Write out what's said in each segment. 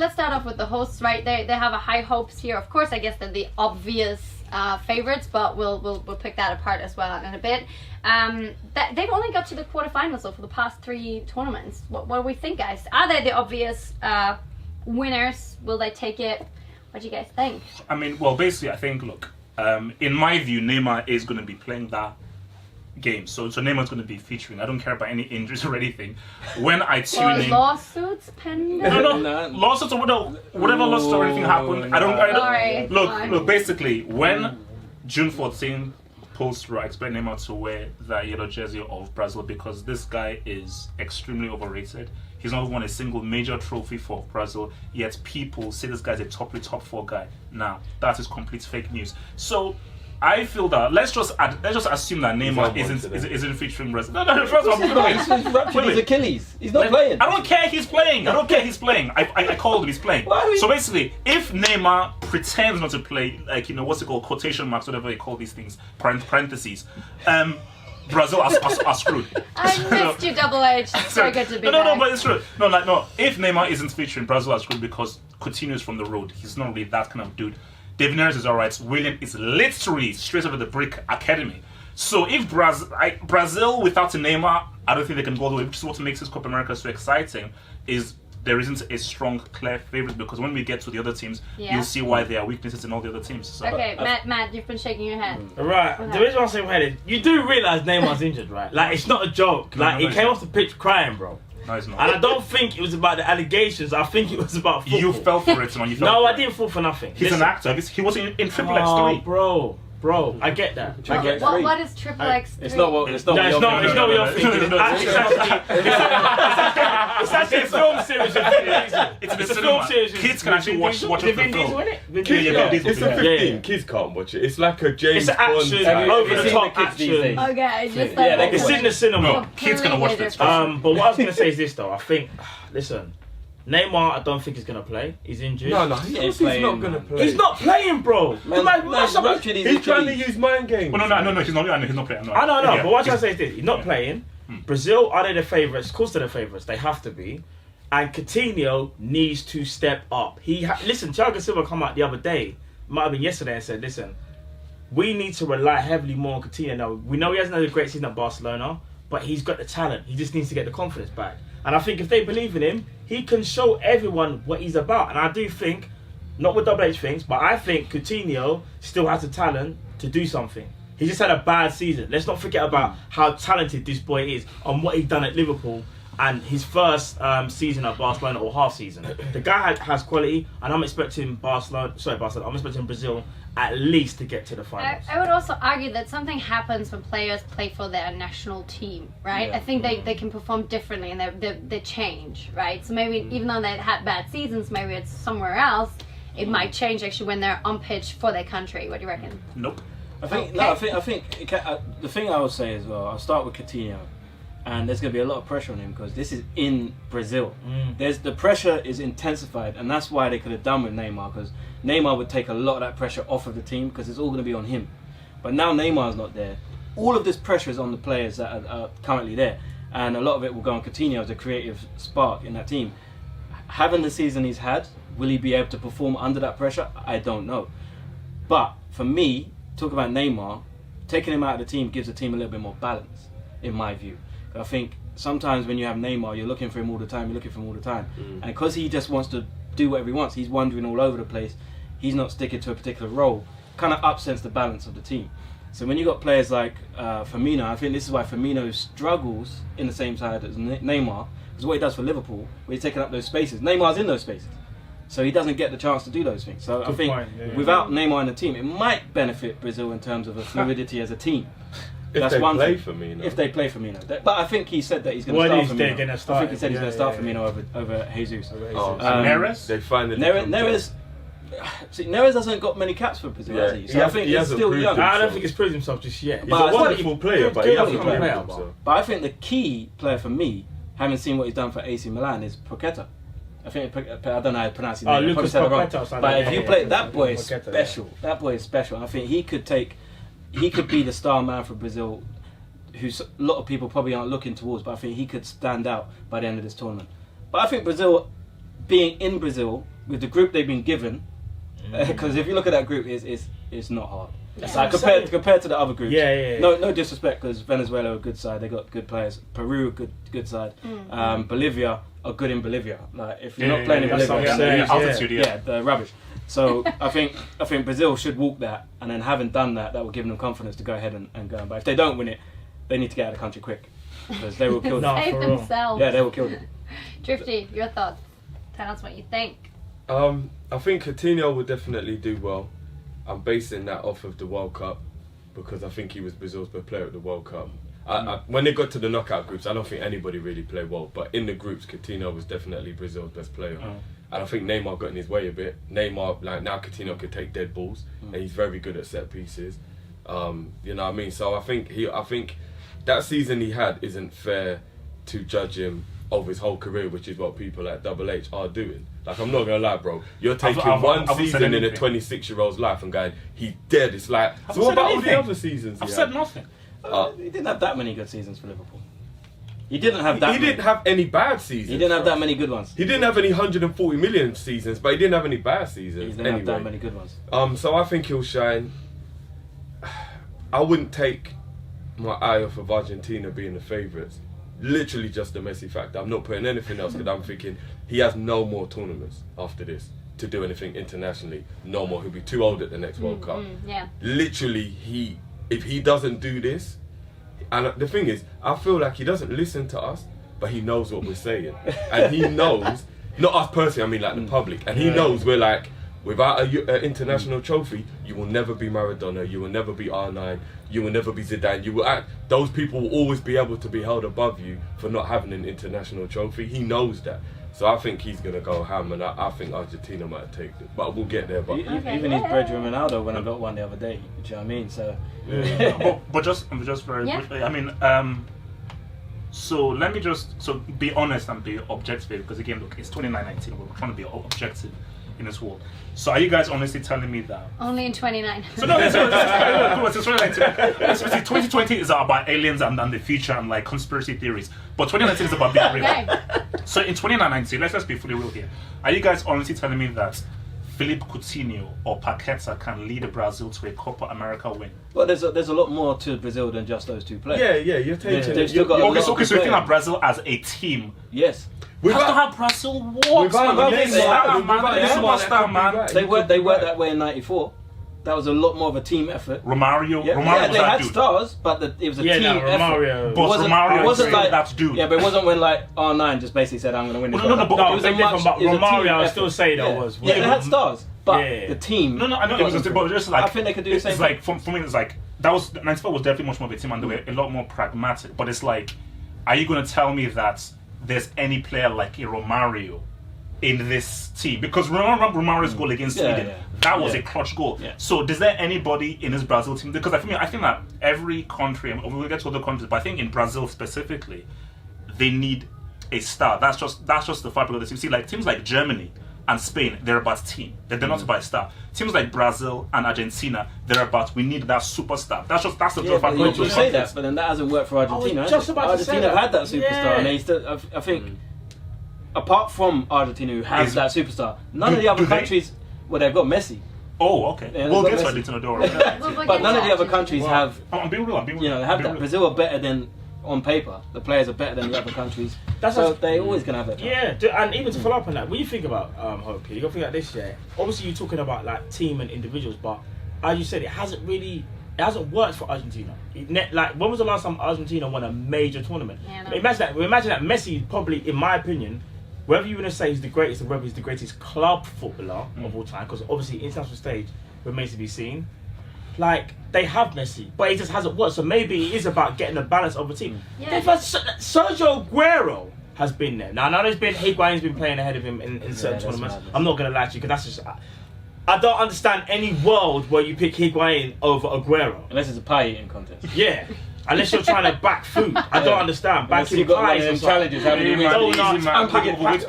let's start off with the hosts, right? They have a high hopes here. Of course, I guess they're the obvious favorites, but we'll pick that apart as well in a bit. They've only got to the quarterfinals though for the past 3 tournaments. What do we think, guys? Are they the obvious winners? Will they take it? What do you guys think? I mean, well, basically, I think, look, in my view, Neymar is going to be playing that game. So Neymar's going to be featuring. I don't care about any injuries or anything. When I tune in... lawsuits pending? No. Lawsuits or whatever lawsuits or anything happen. I don't look, basically, when June 14th pulls through, I expect Neymar to wear that yellow jersey of Brazil because this guy is extremely overrated. He's not won a single major trophy for Brazil, yet people say this guy's a top 4 guy. Nah, that is complete fake news. So I feel that let's just assume that Neymar isn't featuring Brazil. No, first of all, he's ruptured his Achilles. He's not playing. I don't care. He's playing. I called him. He's playing. So basically, if Neymar pretends not to play, like what's it called, quotation marks, whatever you call these things, parentheses, Brazil are screwed. I missed you, Double H. It's very good to be back. No, but it's true. No. If Neymar isn't featuring, Brazil are screwed because Coutinho's from the road. He's not really that kind of dude. David Neres is alright. William is literally straight out of the brick academy. So if Brazil without a Neymar, I don't think they can go all the way. Which is what makes this Copa America so exciting. Is there isn't a strong, clear favourite because when we get to the other teams, you'll see why there are weaknesses in all the other teams. So. Okay, Matt, you've been shaking your head. Right, the reason why I'm saying my head is you do realise Neymar's injured, right? Like it's not a joke. He came off the pitch crying, bro. No, it's not. And I don't think it was about the allegations. I think it was about football. You fell for it, man. I didn't fall for nothing. He's an actor. He was in Triple X3. Bro, I get that. What is Triple X3? It's not what you're thinking. It's actually a film series. It's a film series. Kids can actually watch the film. It's a 15. Kids can't watch it. It's like a James Bond. It's action, over the top action. Okay, just it's in the cinema. No, kids gonna watch this. But what I was gonna say is this though. I think, listen, Neymar, I don't think he's gonna play. He's injured. No, he's not gonna play. He's not playing, bro. He's trying to use mind games. Well, no, he's not playing. I know, but what I'm trying to say is this: he's not playing. Brazil, are they the favourites? Of course they're the favourites. They have to be. And Coutinho needs to step up. Listen, Thiago Silva come out the other day, might have been yesterday, and said, listen, we need to rely heavily more on Coutinho. Now, we know he hasn't had a great season at Barcelona, but he's got the talent. He just needs to get the confidence back. And I think if they believe in him, he can show everyone what he's about. And I do think, not what Double H thinks, but I think Coutinho still has the talent to do something. He just had a bad season. Let's not forget about how talented this boy is and what he's done at Liverpool and his first season at Barcelona or half season. The guy has quality, and I'm expecting I'm expecting Brazil at least to get to the finals. I would also argue that something happens when players play for their national team, right? I think they can perform differently and they change, right? So maybe even though they had bad seasons, maybe it's somewhere else. It might change actually when they're on pitch for their country. What do you reckon? Nope. I think the thing I would say as well. I'll start with Coutinho, and there's going to be a lot of pressure on him because this is in Brazil. The pressure is intensified, and that's why they could have done with Neymar, because Neymar would take a lot of that pressure off of the team because it's all going to be on him. But now Neymar's not there. All of this pressure is on the players that are currently there, and a lot of it will go on Coutinho as a creative spark in that team. Having the season he's had, will he be able to perform under that pressure? I don't know. But for me, talk about Neymar, taking him out of the team gives the team a little bit more balance, in my view. I think sometimes when you have Neymar, you're looking for him all the time, And because he just wants to do whatever he wants, he's wandering all over the place, he's not sticking to a particular role, kind of upsets the balance of the team. So when you got players like Firmino, I think this is why Firmino struggles in the same side as Neymar, because what he does for Liverpool, where he's taking up those spaces, Neymar's in those spaces. So he doesn't get the chance to do those things. So I think without Neymar in the team, it might benefit Brazil in terms of a fluidity as a team. If they play Firmino. If they play Firmino. But I think he said that he's going to start Firmino. I think he said he's going to start Firmino over Jesus. Neres? They finally Neres hasn't got many caps for Brazil, has he? So I think he's still young. I don't think he's proved himself just yet. He's a wonderful player, but he hasn't played himself. But I think the key player for me, having seen what he's done for AC Milan, is Paqueta. I don't know how to pronounce his name. Lucas Paqueta. But if you play, that boy is special. That boy is special. I think he could be the star man for Brazil, who a lot of people probably aren't looking towards, but I think he could stand out by the end of this tournament. But I think Brazil, being in Brazil, with the group they've been given, because if you look at that group, it's not hard. Yeah. Like compared to the other groups. Yeah. No disrespect, because Venezuela are a good side. They got good players. Peru, good side. Bolivia are good in Bolivia. Like if you're not playing in Bolivia, altitude, they're rubbish. So I think Brazil should walk that, and then having done that, that will give them confidence to go ahead and go. But if they don't win it, they need to get out of the country quick, because they will kill them. Save themselves. Yeah, they will kill them. Drifty, your thoughts? Tell us what you think. I think Coutinho will definitely do well. I'm basing that off of the World Cup, because I think he was Brazil's best player at the World Cup. When they got to the knockout groups, I don't think anybody really played well, but in the groups, Coutinho was definitely Brazil's best player. And I think Neymar got in his way a bit. Neymar, like now Coutinho could take dead balls, and he's very good at set pieces. You know what I mean? So I think that season he had isn't fair to judge him over his whole career, which is what people like Double H are doing. Like, I'm not gonna lie, bro. You're taking one season in a 26-year-old's life and going, he's dead. It's like, so what about all the other seasons? I've said nothing. He didn't have that many good seasons for Liverpool. He didn't have that. He didn't have any bad seasons. He didn't have that many good ones. He didn't have any 140 million seasons, but he didn't have any bad seasons. He didn't have that many good ones. So I think he'll shine. I wouldn't take my eye off of Argentina being the favourites. Literally just the Messi factor. I'm not putting anything else, because I'm thinking he has no more tournaments after this to do anything internationally. No more. He'll be too old at the next World Cup. Literally, if he doesn't do this, and the thing is, I feel like he doesn't listen to us, but he knows what we're saying, and he knows, not us personally, I mean like the public, and he knows we're like, without an international trophy, you will never be Maradona, you will never be R9, you will never be Zidane. You will those people will always be able to be held above you for not having an international trophy. He knows that. So I think he's going to go ham, and I think Argentina might take it. But we'll get there. But even his brethren Ronaldo went and got one the other day. Do you know what I mean? So, but just very briefly, I mean, so let me just be honest and be objective, because again, look, it's 2919. We're trying to be objective in this world. So are you guys honestly telling me that? Only in 29. So no, it's 2020 is about aliens and the future and like conspiracy theories, but 2019 is about being real. Okay. So in 2019, let's be fully real here. Are you guys honestly telling me that Philippe Coutinho or Paqueta can lead Brazil to a Copa America win? Well, there's a lot more to Brazil than just those two players. Yeah, you're taking. They've still got okay, so you're thinking of Brazil as a team. Yes. That's not how Brazil works, man. They worked that way in '94. That was a lot more of a team effort. Romario they had stars, but it was a team effort. But Romario wasn't like that dude. Yeah, but it wasn't when like R9 just basically said, "I'm going to win this." No, but Romario, I still say that was. Yeah, they had stars, but the team. No, I know it was just like. I think they could do the same. It's like for me, it's like that was '94 was definitely much more of a team, and they were a lot more pragmatic. But it's like, are you going to tell me that there's any player like a Romario in this team? Because remember Romario's goal against Sweden, that was a clutch goal. So is there anybody in this Brazil team? Because I think that every country, and we'll get to other countries, but I think in Brazil specifically, they need a star. That's just the fabric of the team. See, like teams like Germany and Spain, they're about team. They're not about star. Teams like Brazil and Argentina, they're about, we need that superstar. That's the fabric of the You say that, but then that hasn't worked for Argentina. Argentina have had that superstar, and they still, I think, apart from Argentina, who has that superstar, none of the other countries, well, they've got Messi. Oh, okay. We'll get to Argentina, don't worry. But none of the other countries have. I'm being real. You know, they have that. Brazil are better than on paper. The players are better than the other countries. So they're always gonna have that. Yeah, and even to follow up on that, when you think about Hope, you got to think like this. Yeah, obviously you're talking about like team and individuals, but as you said, it hasn't worked for Argentina. Like, when was the last time Argentina won a major tournament? Imagine that Messi, probably, in my opinion, whether you want to say he's the greatest or whether he's the greatest club footballer of all time, because obviously international stage remains to be seen. Like, they have Messi, but it just hasn't worked. So maybe it is about getting the balance of the team. Yeah. Sergio Aguero has been there. Now, Higuain's been playing ahead of him in certain tournaments. Madness. I'm not going to lie to you, because that's just... I don't understand any world where you pick Higuain over Aguero. Unless it's a pie eating contest. Yeah. Unless you're trying to back food. I don't understand. Unless Backing you got one of pies them or something. challenges, how many wins? Donuts,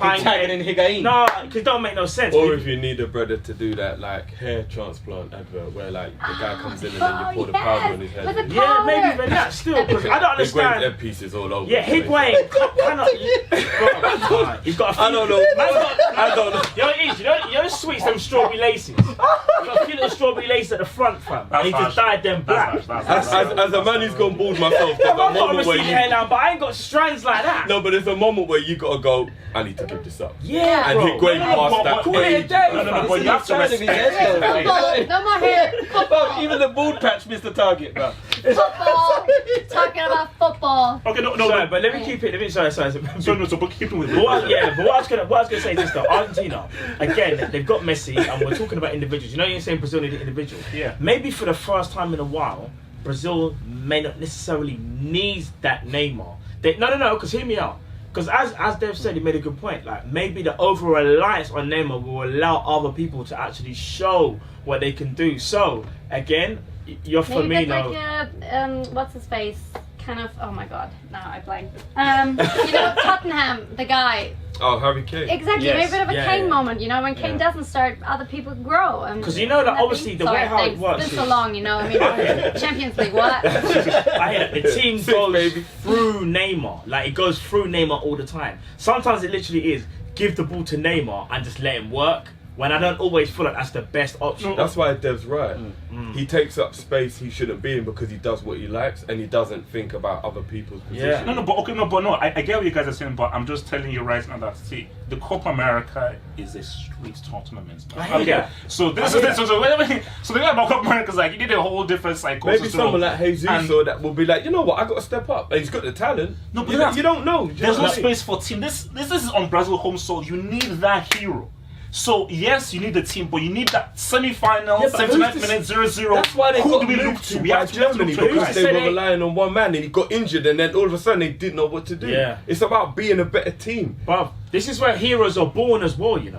I'm tagging in Higuain. No, because it don't make no sense. Or if you need a brother to do that like hair transplant advert where like the guy comes in and then you pour the powder on his head. With the yeah, maybe powder. even that still. Because I don't Higuain's understand. head pieces all over. Yeah, the place. Higuain cannot. Bro, he's got a few. I don't know. I don't know. You know what it is? You know sweets, them strawberry laces. You got a few little strawberry laces at the front, fam. And he just dyed them black. As a man who's gone bald myself, there's I've a got moment where receipt you. hair now, but I ain't got strands like that. No, but there's a moment where you gotta go. I need to give this up. Yeah, And bro. Higuain passed that Call it a age. day. No, but you have to respect. Football, no more hair. Bro, even the bald patch missed the target, bro. Football. Talking about football. Okay, no, Sorry, but let me keep it. Sorry. So but keeping with But what I was gonna say is this though, Argentina, again, they've got Messi, and we're talking about individuals. You know, you're saying Brazil need an individual. Yeah. Maybe for the first time in a while, Brazil may not necessarily need that Neymar. No, because hear me out. Because as Dev said, he made a good point. Like maybe the over reliance on Neymar will allow other people to actually show what they can do. So again, you're Maybe a bit Firmino. like what's his face? Kind of. Oh my god! Now I blanked. You know Tottenham, the guy. Oh, Harry Kane. Exactly. Yes, Maybe a bit of a yeah, Kane yeah. moment. You know, when Kane doesn't start, other people grow. Because you know that obviously the way how it works It's been so is- long. You know, I mean, Champions League. What? I hear that the team goes baby. through Neymar. Like it goes through Neymar all the time. Sometimes it literally is give the ball to Neymar and just let him work. When I don't always feel like that's the best option. That's why Dev's right. He takes up space he shouldn't be in because he does what he likes and he doesn't think about other people's Yeah. position. No, I get what you guys are saying, but I'm just telling you right now that see, the Copa America is a street tournament. I hear that. So this is so the thing about Copa America is like you need a whole different psychosis. Maybe someone like Jesus and- or that will be like, you know what, I got to step up. And he's got the talent. No, but you don't know. There's no Like- space for team. This is on Brazil home soil. You need that hero. So yes, you need the team, but you need that semi-final, Yeah, but 79th who's this- minute 0-0. That's why they Who got do we look moved to? to We by have to look Germany to a because guy. they So were they- relying on one man and he got injured and then all of a sudden they didn't know what to do. Yeah. It's about being a better team. But this is where heroes are born as well, you know.